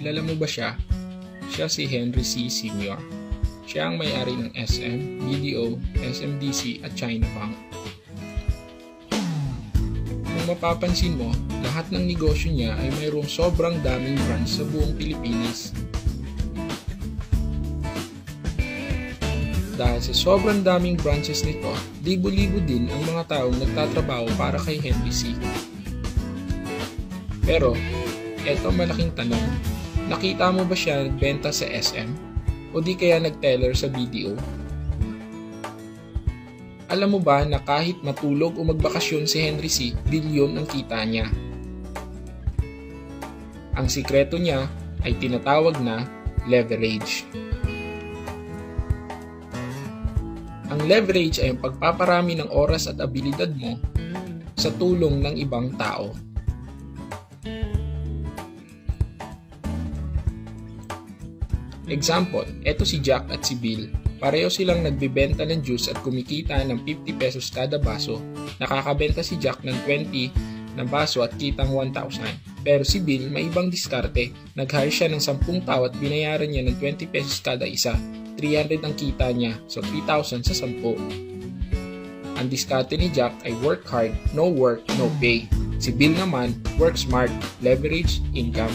Kilala mo ba siya? Siya si Henry C. Sr. Siya ang may-ari ng SM, BDO, SMDC at China Bank. Kung mapapansin mo, lahat ng negosyo niya ay mayroong sobrang daming branch sa buong Pilipinas. Dahil sa sobrang daming branches nito, libo-libo din ang mga taong nagtatrabaho para kay Henry C. Pero, eto malaking tanong, nakita mo ba siya nagbenta sa SM? O di kaya nag-teller sa BDO? Alam mo ba na kahit matulog o magbakasyon si Henry C, bilyon ang kita niya? Ang sikreto niya ay tinatawag na leverage. Ang leverage ay ang pagpaparami ng oras at abilidad mo sa tulong ng ibang tao. Example, eto si Jack at si Bill. Pareho silang nagbebenta ng juice at kumikita ng 50 pesos kada baso. Nakakabenta si Jack ng 20 na baso at kitang 1,000. Pero si Bill may ibang diskarte. Nag-hire siya ng 10 tao at binayaran niya ng 20 pesos kada isa. 300 ang kita niya, so 3,000 sa 10. Ang diskarte ni Jack ay work hard, no work, no pay. Si Bill naman, work smart, leverage, income.